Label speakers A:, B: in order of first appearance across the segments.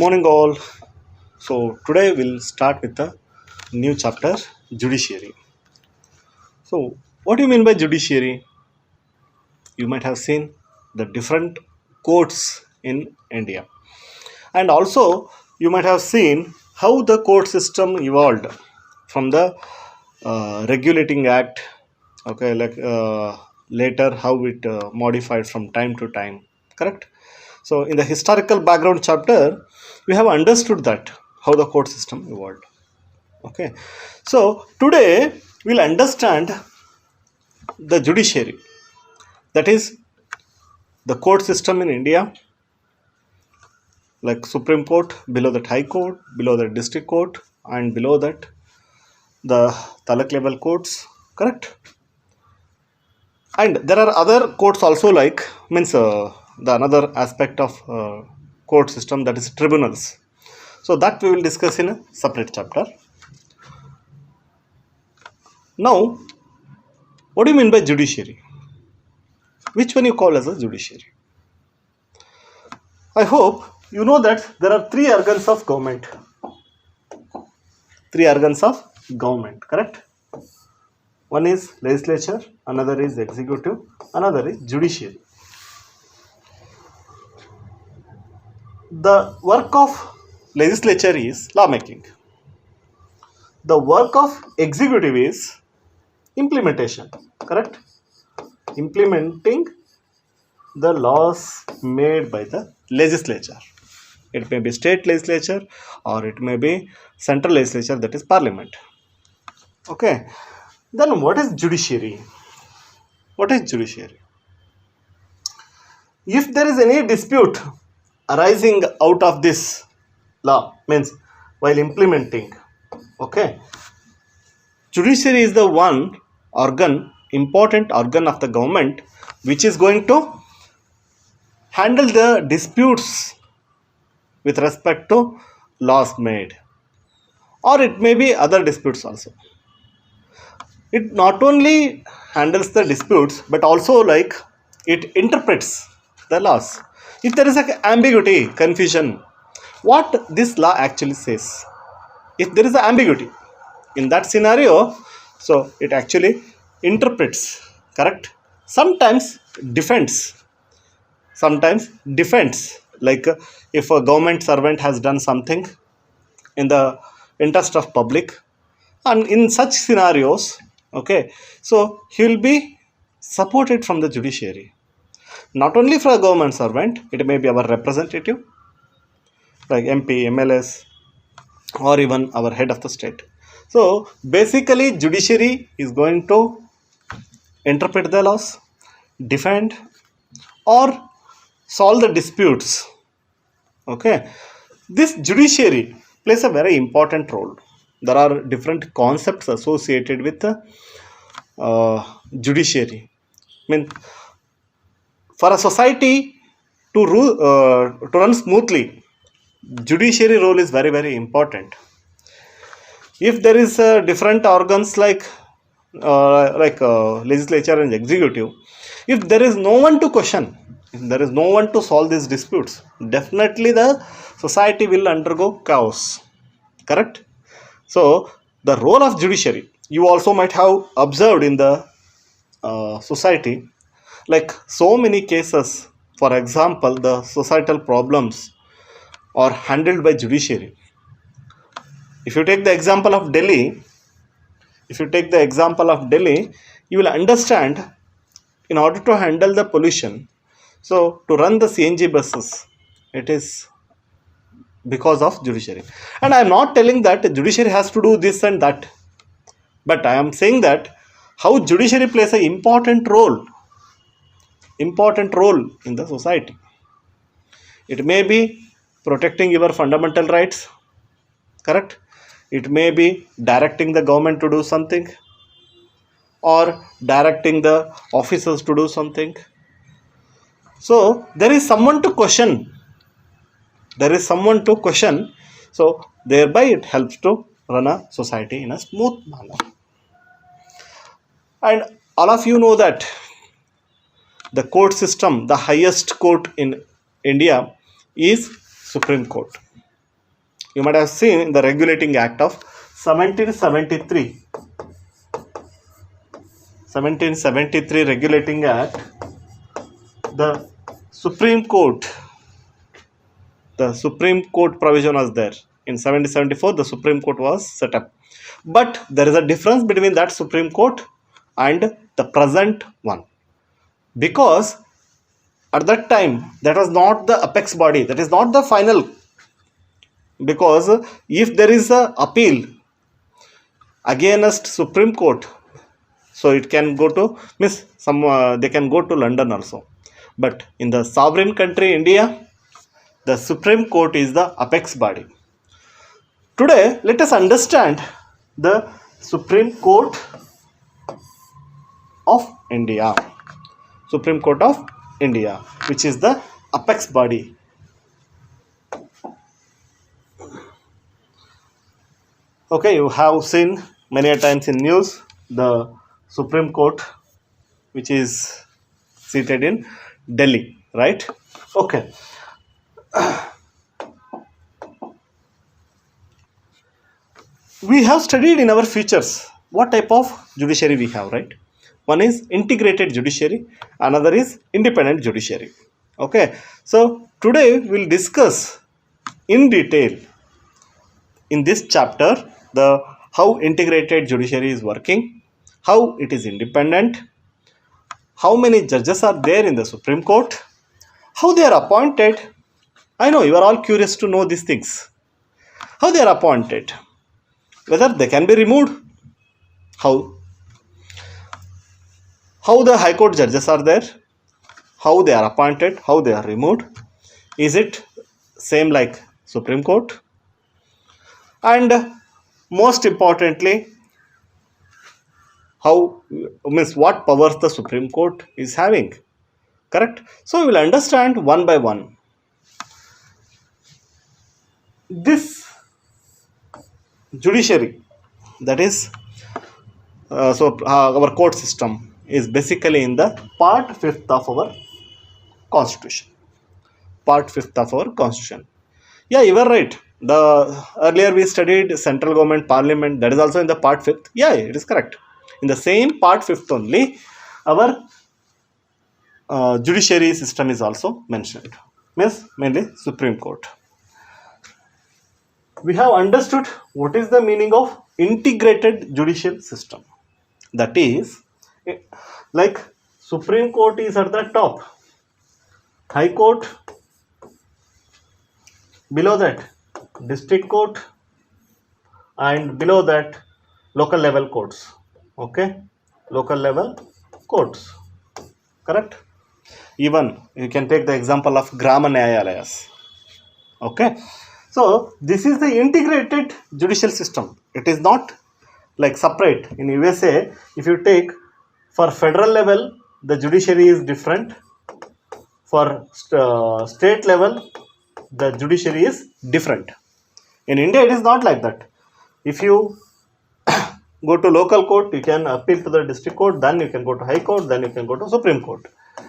A: morning, all. So, today we'll start with the new chapter judiciary. So, what do you mean by judiciary? You might have seen the different courts in India, and also you might have seen how the court system evolved from the regulating act. Okay, like later how it modified from time to time. Correct. So, in the historical background chapter, we have understood that how the court system evolved. Okay, so today we'll understand the judiciary, that is the court system in India, like Supreme Court, below that High Court, below that District Court, and below that the Taluk level courts. Correct. And there are other courts also, like means the another aspect of court system, that is tribunals. So that we will discuss in a separate chapter. Now, what do you mean by judiciary? Which one you call as a judiciary? I hope you know that there are three organs of government. Three organs of government, correct? One is legislature, another is executive, another is judiciary. The work of legislature is lawmaking. The work of executive is implementation, correct? Implementing the laws made by the legislature. It may be state legislature or it may be central legislature, that is parliament. Okay. Then what is judiciary? What is judiciary? If there is any dispute arising out of this law, means while implementing, okay, judiciary is the one organ, important organ of the government, which is going to handle the disputes with respect to laws made, or it may be other disputes also. It not only handles the disputes, but also like it interprets the laws. If there is an ambiguity, confusion, what this law actually says, if there is an ambiguity in that scenario, so it actually interprets, correct? Sometimes defends, like if a government servant has done something in the interest of public, and in such scenarios, okay, so he will be supported from the judiciary. Not only for a government servant, it may be our representative like MP, MLS, or even our head of the state. So basically judiciary is going to interpret the laws, defend, or solve the disputes. Okay, this judiciary plays a very important role. There are different concepts associated with the judiciary. I mean, for a society to run smoothly, judiciary role is very, very important. If there is different organs like legislature and executive, if there is no one to question, if there is no one to solve these disputes, definitely the society will undergo chaos. Correct? So the role of judiciary, you also might have observed in the society, like so many cases, for example, the societal problems are handled by judiciary. If you take the example of Delhi, you will understand, in order to handle the pollution, so to run the CNG buses, it is because of judiciary. And I am not telling that judiciary has to do this and that, but I am saying that how judiciary plays an important role in the society. It may be protecting your fundamental rights, correct? It may be directing the government to do something, or directing the officers to do something. So there is someone to question. So thereby it helps to run a society in a smooth manner. And all of you know that the court system, the highest court in India is Supreme Court. you might have seen in the Regulating Act of 1773. 1773 Regulating Act, the Supreme Court provision was there. In 1774, the Supreme Court was set up. But there is a difference between that Supreme Court and the present one. Because at that time, that was not the apex body, that is not the final. Because if there is a appeal against Supreme Court, so it can go to, they can go to London also. But in the sovereign country India, the Supreme Court is the apex body. Today, let us understand the Supreme Court of India. Supreme Court of India, which is the apex body. Okay, you have seen many a times in news the Supreme Court, which is seated in Delhi, right? Okay. We have studied in our features what type of judiciary we have, right? One is integrated judiciary, another is independent judiciary. Okay, so today we'll discuss in detail in this chapter the how integrated judiciary is working, how it is independent, how many judges are there in the Supreme Court, how they are appointed. I know you are all curious to know these things. How they are appointed, whether they can be removed, how the High Court judges are there, how they are appointed, how they are removed, is it same like Supreme Court, and most importantly, what powers the Supreme Court is having, correct? So we will understand one by one. This judiciary, that is our court system is basically in the part 5th of our constitution. Part 5th of our constitution. Yeah, you are right. Earlier we studied central government, parliament, that is also in the part 5th. Yeah, it is correct. In the same part 5th only, our judiciary system is also mentioned. Means mainly Supreme Court. We have understood what is the meaning of integrated judicial system. That is, like Supreme Court is at the top, High Court, below that District Court, and below that local level courts. Okay, local level courts, correct? Even you can take the example of Grama Nyayalayas. Okay, so this is the integrated judicial system. It is not like separate. In USA, if you take for federal level, the judiciary is different. For state level, the judiciary is different. In India, it is not like that. If you go to local court, you can appeal to the district court, then you can go to High Court, then you can go to Supreme Court.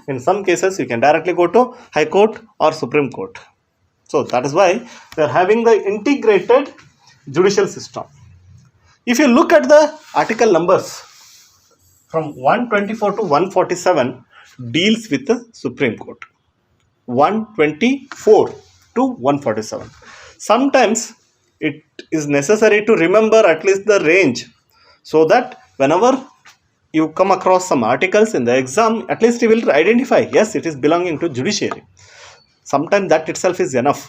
A: In some cases, you can directly go to High Court or Supreme Court. So that is why we are having the integrated judicial system. If you look at the article numbers from 124 to 147 deals with the Supreme Court. 124 to 147. Sometimes it is necessary to remember at least the range, so that whenever you come across some articles in the exam, at least you will identify, yes, it is belonging to judiciary. Sometimes that itself is enough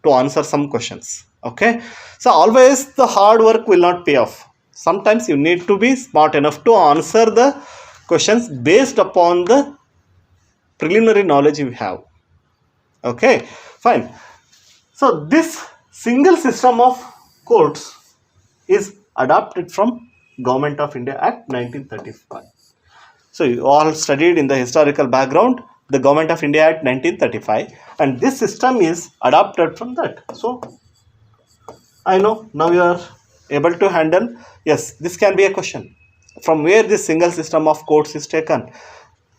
A: to answer some questions. Okay, so always the hard work will not pay off. Sometimes you need to be smart enough to answer the questions based upon the preliminary knowledge you have. Okay, fine. So this single system of courts is adopted from Government of India Act 1935. So you all studied in the historical background the Government of India Act 1935, and this system is adopted from that. So I know now you are able to handle. Yes, this can be a question. From where this single system of courts is taken?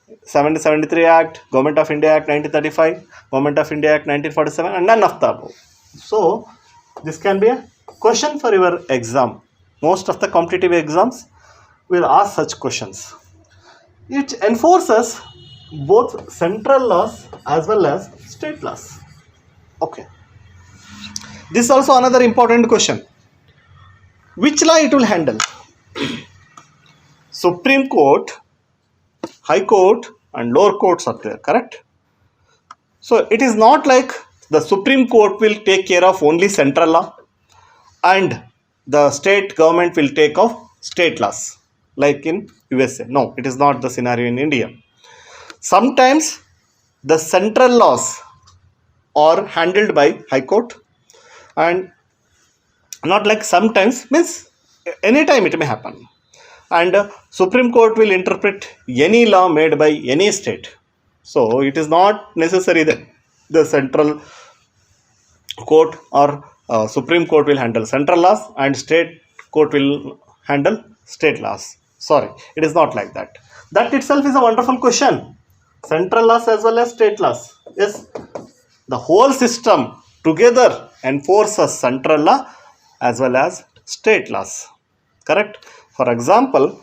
A: 1773 Act, Government of India Act 1935, Government of India Act 1947, and none of the above. So This can be a question for your exam. Most of the competitive exams will ask such questions. It enforces both central laws as well as state laws. Okay. This is also another important question. Which law it will handle? Supreme Court, High Court and lower courts are there, correct? So it is not like the Supreme Court will take care of only central law and the state government will take of state laws like in USA. No, it is not the scenario in India. Sometimes the central laws are handled by High Court, and not like sometimes, means anytime it may happen. And Supreme Court will interpret any law made by any state. So it is not necessary that the central court or Supreme Court will handle central laws and state court will handle state laws. Sorry, it is not like that. That itself is a wonderful question. Central laws as well as state laws. Yes, the whole system together enforces central law as well as state laws. Correct? For example,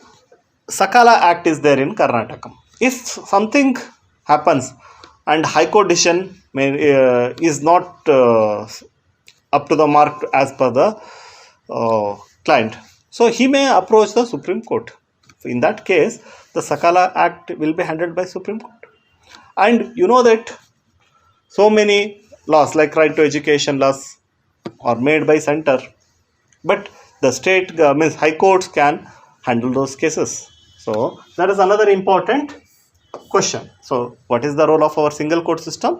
A: Sakala Act is there in Karnataka. If something happens and High Court decision is not up to the mark as per the client, so he may approach the Supreme Court. In that case, the Sakala Act will be handled by Supreme Court. And you know that so many laws like right to education laws are made by center, but the state means high courts can handle those cases. So that is another important question. So what is the role of our single court system?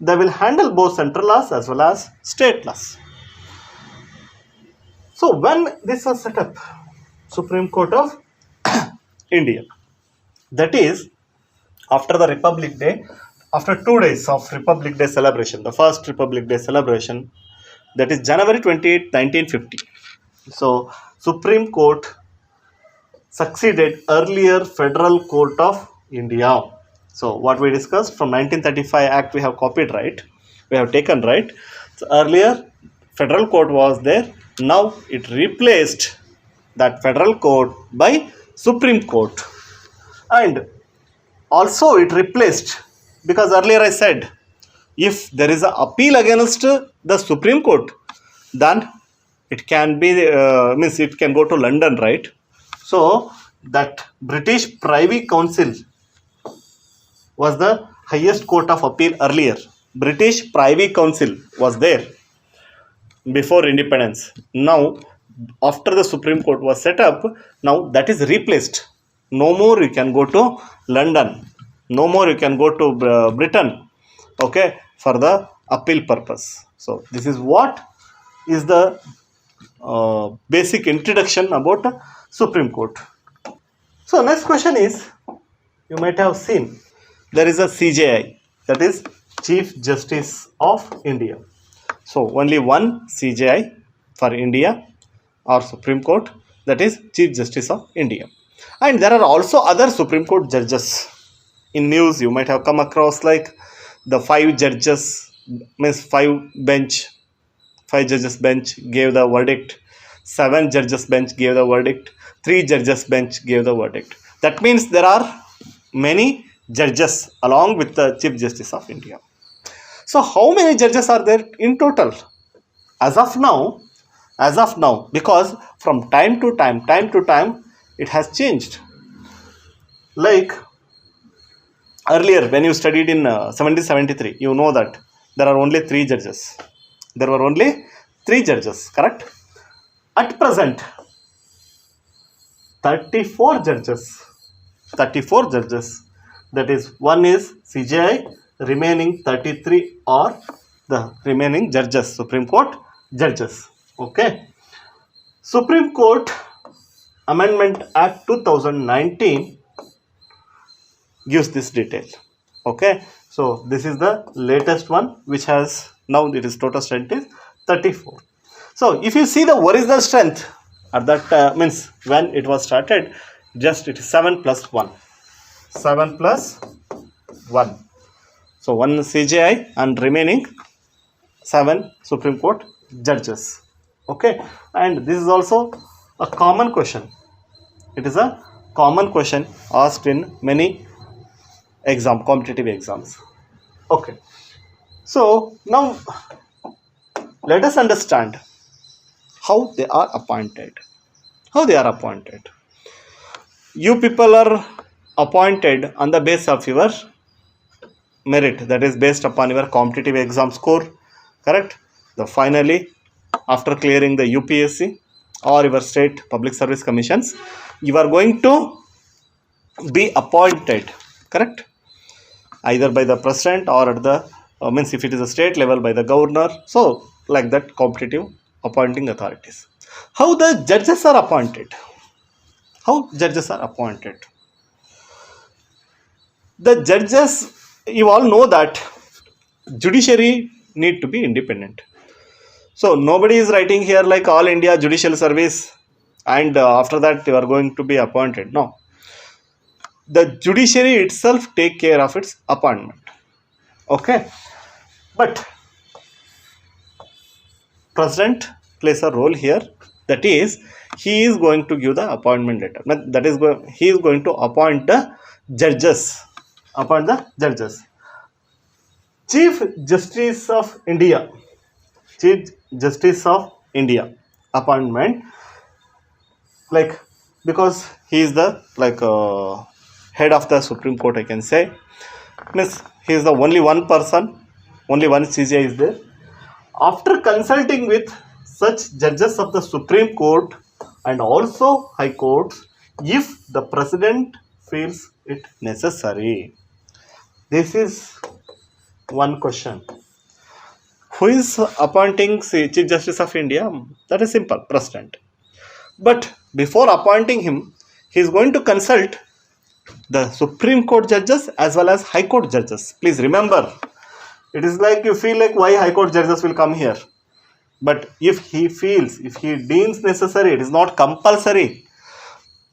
A: They will handle both central laws as well as state laws. So when this was set up, Supreme Court of India, that is after the Republic Day, after 2 days of Republic Day celebration, the first Republic Day celebration, that is January 28, 1950. So Supreme Court succeeded earlier Federal Court of India. So what we discussed from 1935 Act, we have copied, right? We have taken, right? So earlier Federal Court was there. Now it replaced that Federal Court by Supreme Court. And also it replaced, because earlier I said, if there is an appeal against the Supreme Court, then it can be, means it can go to London, right? So that British Privy Council was the highest court of appeal earlier. British Privy Council was there before independence. Now, after the Supreme Court was set up, now that is replaced. No more you can go to London. No more you can go to Britain, okay, for the appeal purpose. So this is what is the basic introduction about Supreme Court. So next question is, you might have seen there is a CJI, that is Chief Justice of India. So only one CJI for India or Supreme Court, that is Chief Justice of India. And there are also other Supreme Court judges. In news you might have come across like the 5 judges, means 5 judges bench gave the verdict, 7 judges bench gave the verdict, 3 judges bench gave the verdict. That means there are many judges along with the Chief Justice of India. So how many judges are there in total? As of now, because from time to time, it has changed. Like earlier, when you studied in 1773, you know that there are only 3 judges. There were only 3 judges, correct? At present, 34 judges. That is, one is CJI, remaining 33 are the remaining judges, Supreme Court judges. Okay. Supreme Court Amendment Act 2019 gives this detail. Okay. So this is the latest one, which has now it is total strength is 34. So if you see the original strength at that means when it was started, just it is 7 plus 1. 7 plus 1. So 1 CJI and remaining 7 Supreme Court judges. Okay, and this is also a common question. It is a common question asked in many competitive exams. Okay, so now let us understand how they are appointed. How they are appointed. You people are appointed on the basis of your merit, that is based upon your competitive exam score, correct? The finally, after clearing the UPSC or your state public service commissions, you are going to be appointed, correct? Either by the president or at the means if it is a state level by the governor. So like that, competitive appointing authorities. How the judges are appointed? How judges are appointed? The judges, you all know that judiciary need to be independent. So nobody is writing here like All India Judicial Service and after that you are going to be appointed. No. The judiciary itself take care of its appointment. Okay. But president plays a role here. That is, he is going to give the appointment letter. That is, he is going to appoint the judges. Appoint the judges. Chief Justice of India. Chief Justice of India appointment, like, because he is the head of the Supreme Court, I can say. Means he is the only one person, only one CJI is there. After consulting with such judges of the Supreme Court and also High Courts, if the President feels it necessary. This is one question. Who is appointing Chief Justice of India? That is simple, President. But before appointing him, he is going to consult the Supreme Court judges as well as High Court judges. Please remember, it is like you feel like why High Court judges will come here. But if he deems necessary, it is not compulsory.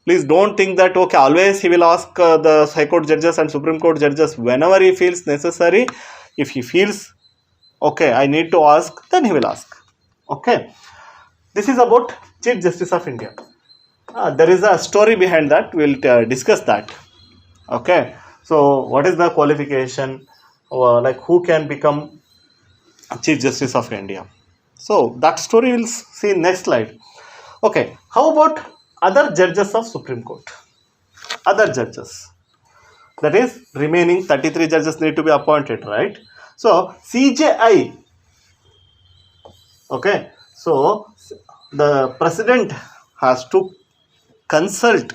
A: Please don't think that, okay, always he will ask the High Court judges and Supreme Court judges whenever he feels necessary. If he feels, okay, I need to ask, then he will ask. Okay. This is about Chief Justice of India. There is a story behind that. We will discuss that. Okay. So, what is the qualification? Like who can become Chief Justice of India? So, that story we'll see next slide. Okay. How about other judges of Supreme Court? Other judges. That is, remaining 33 judges need to be appointed, right? So, CJI. Okay. So, the President has to consult.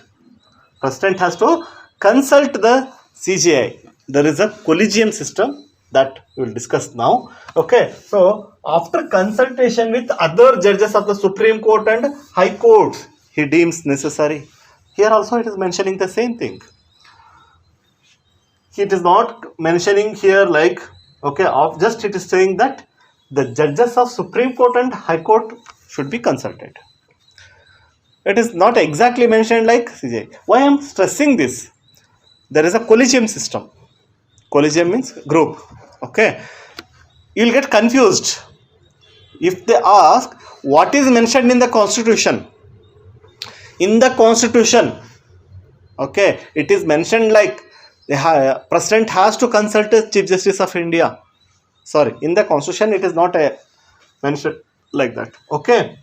A: President has to consult the CJI. There is a collegium system that we will discuss now. Okay. So, after consultation with other judges of the Supreme Court and High Courts, he deems necessary. Here also it is mentioning the same thing. It is not mentioning here like, okay, just it is saying that the judges of Supreme Court and High Court should be consulted. It is not exactly mentioned like CJI. Why I am stressing this? There is a collegium system. Collegium means group. Okay. You will get confused if they ask what is mentioned in the Constitution. In the Constitution, okay, it is mentioned like the President has to consult the Chief Justice of India. Sorry, in the Constitution it is not mentioned like that. Okay.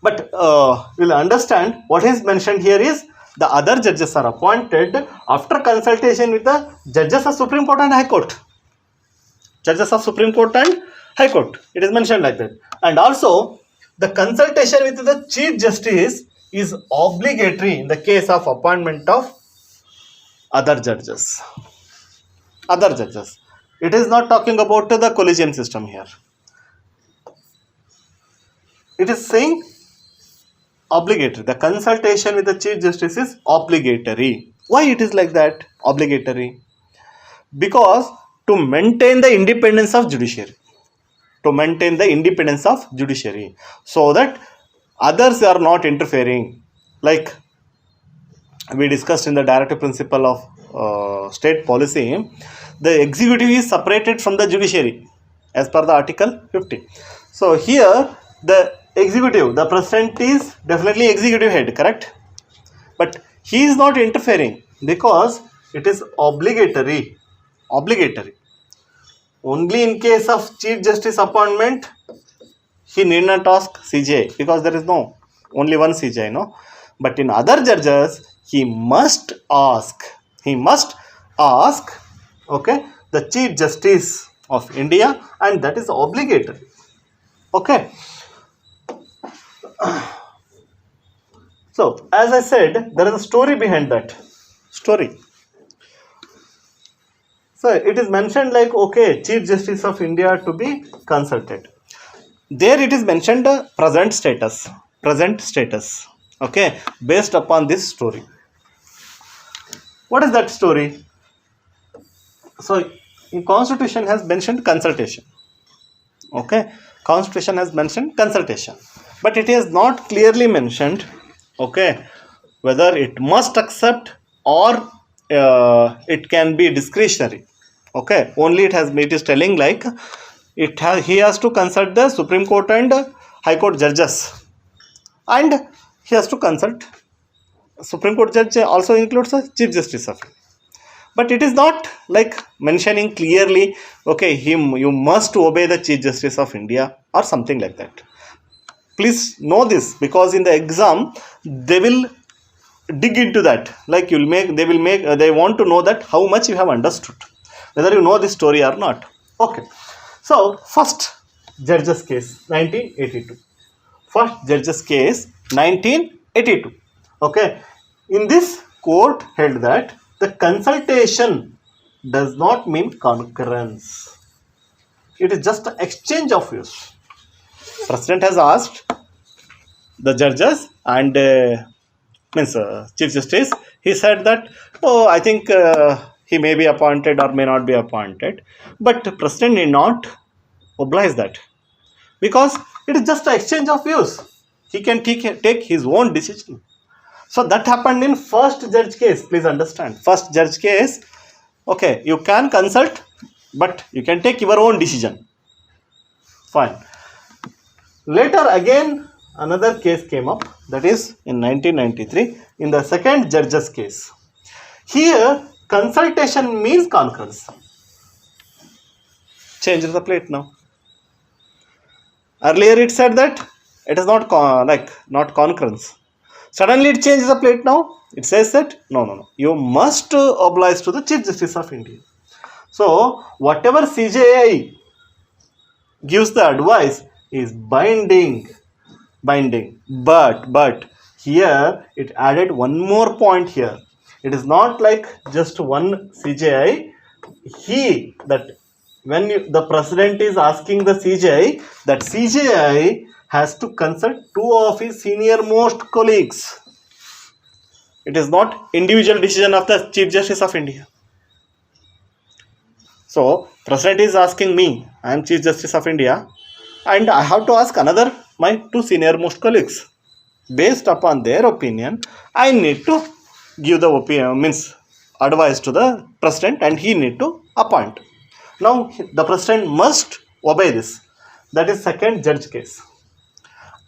A: But we'll understand what is mentioned here is the other judges are appointed after consultation with the judges of Supreme Court and High Court. Judges of Supreme Court and High Court. It is mentioned like that. And also, the consultation with the Chief Justice is obligatory in the case of appointment of other judges. Other judges. It is not talking about the collegium system here. It is saying obligatory. The consultation with the Chief Justice is obligatory. Why it is like that? Obligatory. Because to maintain the independence of judiciary. To maintain the independence of judiciary. So that others are not interfering. Like we discussed in the directive principle of state policy, the executive is separated from the judiciary as per the Article 50. So here the executive, the president is definitely executive head, correct? But he is not interfering because it is obligatory. Obligatory. Only in case of Chief Justice appointment, he need not ask CJI because there is no only one CJI, no. But in other judges, he must ask. He must ask, okay, the Chief Justice of India, and that is obligatory. Okay. So, as I said, there is a story behind that. Story. So, it is mentioned like, okay, Chief Justice of India to be consulted. There it is mentioned present status. Present status. Okay, based upon this story. What is that story? So, in Constitution has mentioned consultation. Okay, Constitution has mentioned consultation. But it is not clearly mentioned, okay, whether it must accept or it can be discretionary. Okay, only it is telling like he has to consult the Supreme Court and High Court judges, and he has to consult Supreme Court judge also includes the Chief Justice of India. But it is not like mentioning clearly, okay, you must obey the Chief Justice of India or something like that. Please know this, because in the exam they will dig into that. Like they want to know that how much you have understood, whether you know this story or not. Okay. So first judge's case 1982. First judge's case 1982. Okay. In this court held that the consultation does not mean concurrence. It is just an exchange of views. President has asked the judges and Chief Justice. He said that, oh, I think he may be appointed or may not be appointed. But the President need not oblige that, because it is just an exchange of views. He can take his own decision. So that happened in first judge case. Please understand. First judge case, okay, you can consult, but you can take your own decision. Fine. Later again another case came up, that is in 1993 in the second judge's case. Here consultation means concurrence. Change the plate now. Earlier it said that it is not not concurrence. Suddenly it changes the plate now. It says that no. You must oblige to the Chief Justice of India. So whatever CJI gives the advice is binding. But here it added one more point here. It is not like just one CJI. When the president is asking the CJI, that CJI has to consult two of his senior most colleagues. It is not individual decision of the Chief Justice of India. So president is asking me, I am Chief Justice of India, and I have to ask my two senior most colleagues. Based upon their opinion, I need to give the advice to the president, and he need to appoint. Now the president must obey this. That is second judge case.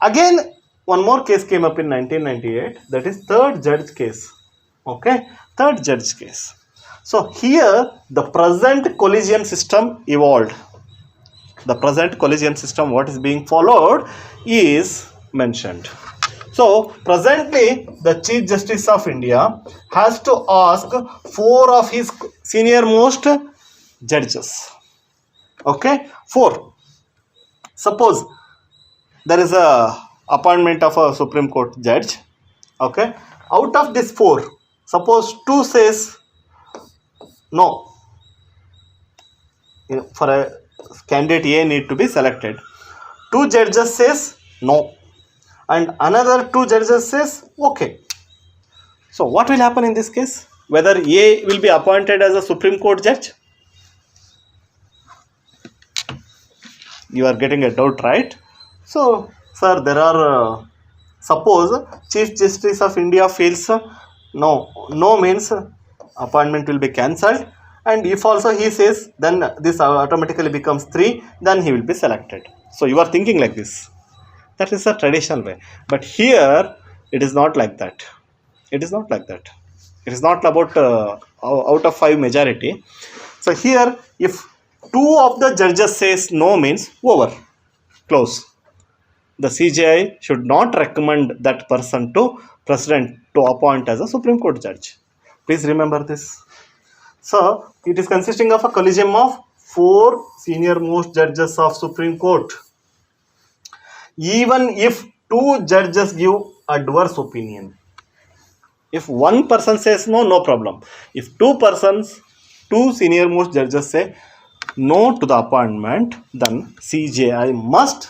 A: Again one more case came up in 1998. That is third judge case. Okay, third judge case. So here the present collegium system evolved. The present collegium system, what is being followed, is mentioned. So presently the Chief Justice of India has to ask four of his senior most judges. Okay, four. Suppose there is a appointment of a Supreme Court judge. Okay, out of this four, suppose two says no, for a candidate A need to be selected. Two judges says no, and another two judges says okay. So what will happen in this case? Whether A will be appointed as a Supreme Court judge? You are getting a doubt, right? So, sir, there are suppose Chief Justice of India feels no means appointment will be cancelled, and if also he says, then this automatically becomes 3, then he will be selected. So you are thinking like this. That is a traditional way. But here it is not like that. It is not like that. It is not about out of 5 majority. So here, if 2 of the judges says no, means over, close. The CJI should not recommend that person to president to appoint as a Supreme Court judge. Please remember this. So it is consisting of a collegium of 4 senior most judges of Supreme Court. Even if 2 judges give adverse opinion, if one person says no, no problem. If 2 senior most judges say no to the appointment, then CJI must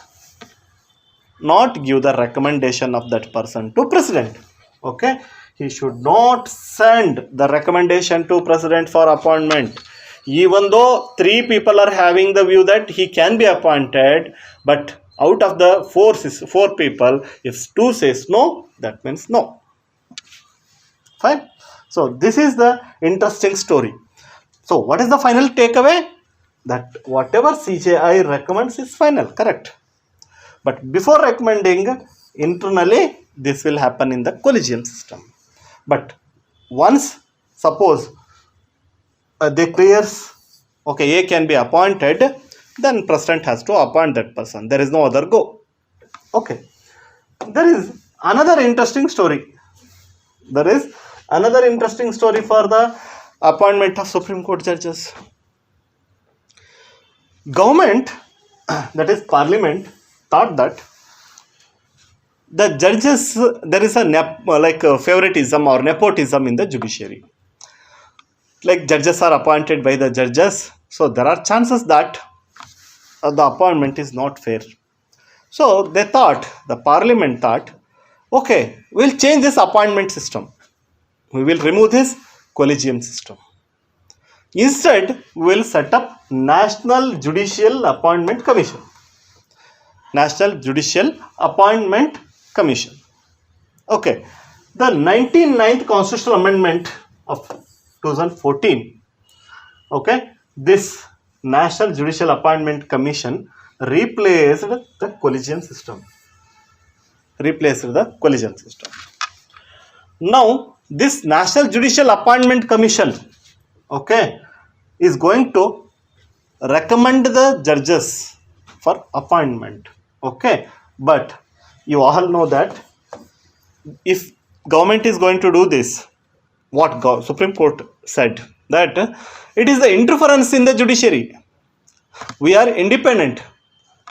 A: not give the recommendation of that person to president. Okay, he should not send the recommendation to president for appointment, even though 3 people are having the view that he can be appointed. But out of the 4 people, if 2 says no, that means no. Fine. So this is the interesting story. So what is the final takeaway? That whatever CJI recommends is final, correct? But before recommending, internally this will happen in the collegium system. But once suppose they clears, okay, A can be appointed, then president has to appoint that person. There is no other go. Okay. There is another interesting story. There is another interesting story for the appointment of Supreme Court judges. Government, that is Parliament, thought that the judges, there is a favoritism or nepotism in the judiciary. Like judges are appointed by the judges, so there are chances that the appointment is not fair. So they thought, the Parliament thought, okay, we'll change this appointment system. We will remove this collegium system. Instead, we will set up National Judicial Appointment Commission. National Judicial Appointment Commission. Okay. The 99th Constitutional Amendment of 2014. Okay. This National Judicial Appointment Commission replaced the collegium system. Now, this National Judicial Appointment Commission, okay, is going to recommend the judges for appointment. Okay, but you all know that if government is going to do this, what Supreme Court said, that it is the interference in the judiciary. We are independent.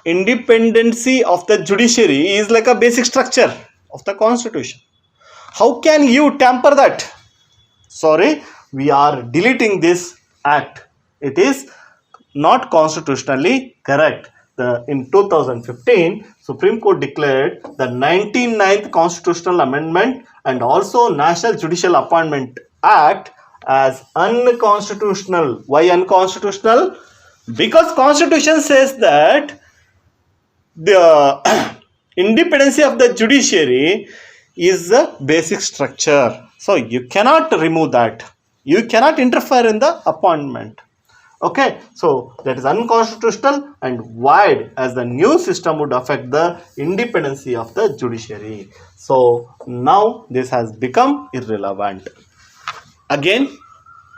A: Independency of the judiciary is like a basic structure of the constitution. How can you tamper that? Sorry, we are deleting this act. It is not constitutionally correct. In 2015, Supreme Court declared the 99th Constitutional Amendment and also National Judicial Appointment Act as unconstitutional. Why unconstitutional? Because Constitution says that the independency of the judiciary is the basic structure. So you cannot remove that. You cannot interfere in the appointment. Okay, so that is unconstitutional and void, as the new system would affect the independency of the judiciary. So now this has become irrelevant. Again,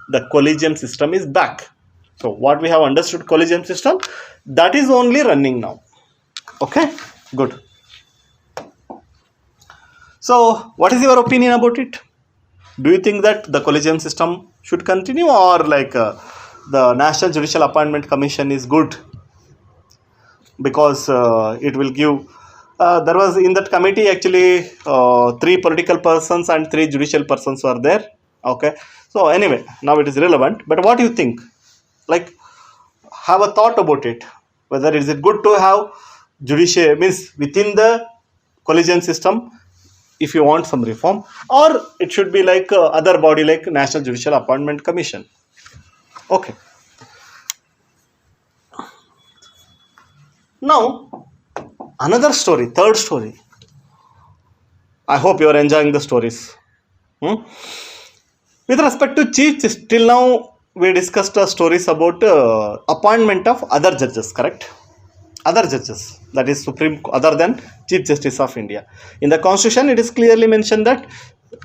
A: the collegium system is back. So what we have understood collegium system, that is only running now. Okay, good. So what is your opinion about it? Do you think that the collegium system should continue, or like the National Judicial Appointment Commission is good because it will give there was in that committee actually 3 political persons and 3 judicial persons were there. Okay, so anyway, now it is relevant. But what do you think? Like, have a thought about it. Whether is it good to have judicial, means within the collegium system, if you want some reform, or it should be like other body like National Judicial Appointment Commission. Okay. Now, another story, third story. I hope you are enjoying the stories. With respect to Chief Justice, till now we discussed stories about appointment of other judges, correct? other judges, that is other than Chief Justice of India. In the Constitution, it is clearly mentioned that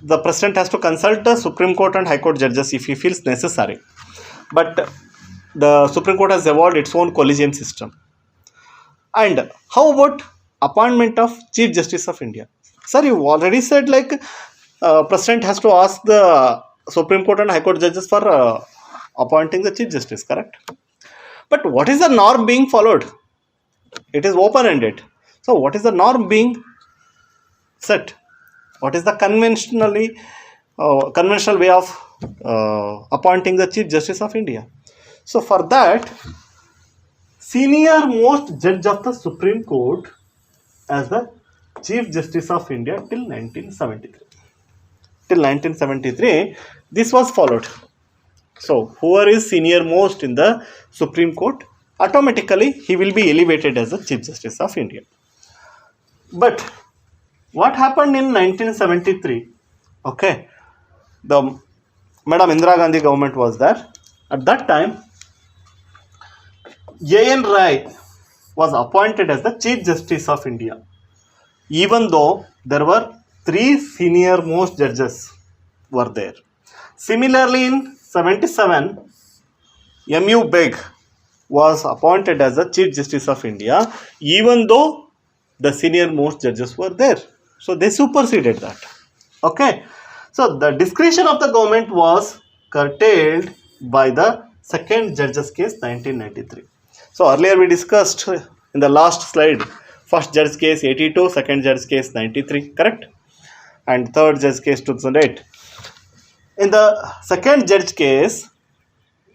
A: the President has to consult the Supreme Court and High Court judges if he feels necessary. But the Supreme Court has evolved its own collegium system. And how about appointment of Chief Justice of India? Sir, you already said like President has to ask the Supreme Court and High Court judges for appointing the Chief Justice, correct? But what is the norm being followed? It is open-ended. So what is the norm being set? What is the conventional way of appointing the Chief Justice of India? So for that, senior most judge of the Supreme Court as the Chief Justice of India till 1973. Till 1973, this was followed. So whoever is senior most in the Supreme Court, automatically he will be elevated as the Chief Justice of India. But what happened in 1973? Okay, the Madam Indira Gandhi government was there. At that time, A.N. Rai was appointed as the Chief Justice of India, even though there were 3 senior most judges were there. Similarly, in 77, M.U. Beg was appointed as the Chief Justice of India, even though the senior most judges were there. So they superseded that. Okay. So the discretion of the government was curtailed by the second judge's case 1993. So earlier we discussed in the last slide, first judge case 82, second judge case 93, correct? And third judge case 2008. In the second judge case,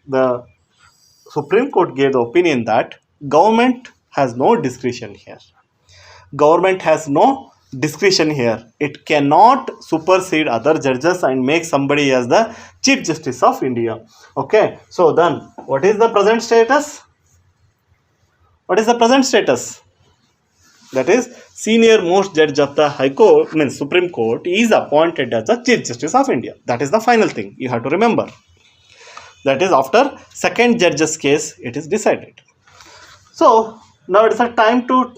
A: the Supreme Court gave the opinion that government has no discretion here. Government has no discretion here. It cannot supersede other judges and make somebody as the Chief Justice of India. Okay. So then, what is the present status? What is the present status? That is, senior most judge of the High Court, means Supreme Court, is appointed as the Chief Justice of India. That is the final thing you have to remember. That is, after second judge's case, it is decided. So now it is a time to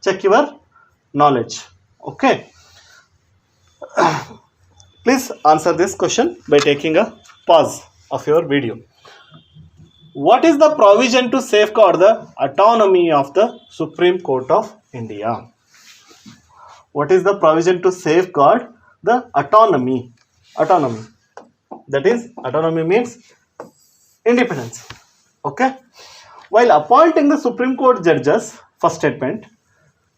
A: check your knowledge. Okay. Please answer this question by taking a pause of your video. What is the provision to safeguard the autonomy of the Supreme Court of India? What is the provision to safeguard the autonomy? Autonomy. That is, autonomy means independence. Okay. While appointing the Supreme Court judges, first statement,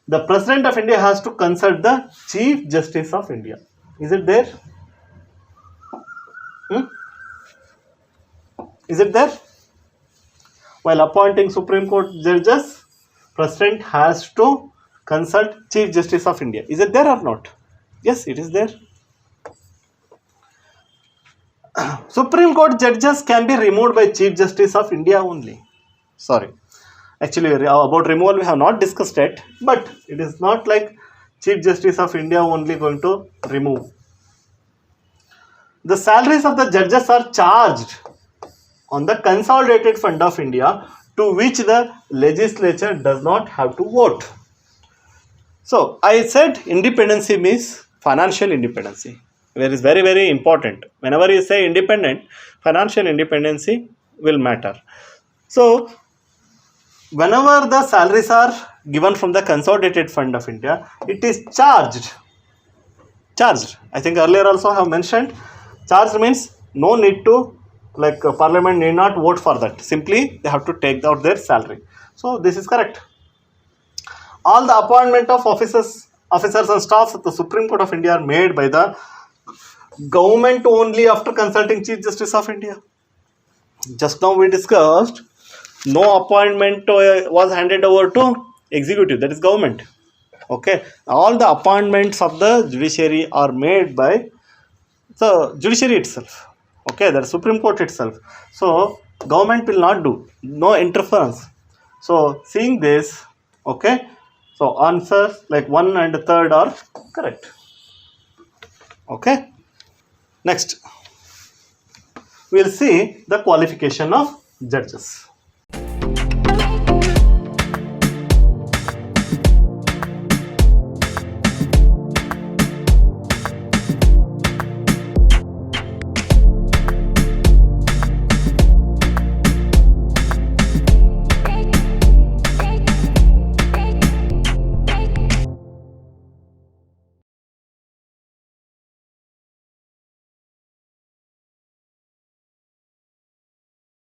A: the President of India has to consult the Chief Justice of India. Is it there? Is it there? While appointing Supreme Court judges, President has to consult Chief Justice of India. Is it there or not? Yes, it is there. Supreme Court judges can be removed by Chief Justice of India only. Sorry. Actually, about removal we have not discussed yet, but it is not like Chief Justice of India only going to remove. The salaries of the judges are charged on the consolidated fund of India, to which the legislature does not have to vote. So I said independency means financial independency. It is very, very important. Whenever you say independent, financial independency will matter. So whenever the salaries are given from the consolidated fund of India, it is charged. Charged. I think earlier also I have mentioned, charged means no need to, like Parliament need not vote for that. Simply they have to take out their salary. So this is correct. All the appointment of officers and staffs at the Supreme Court of India are made by the government only after consulting Chief Justice of India. Just now we discussed, no appointment was handed over to executive, that is government. Okay, all the appointments of the judiciary are made by the judiciary itself. Okay, that is Supreme Court itself. So government will not do, no interference. So seeing this, okay, so answers like 1 and 3rd are correct. Okay. Next, we will see the qualification of judges.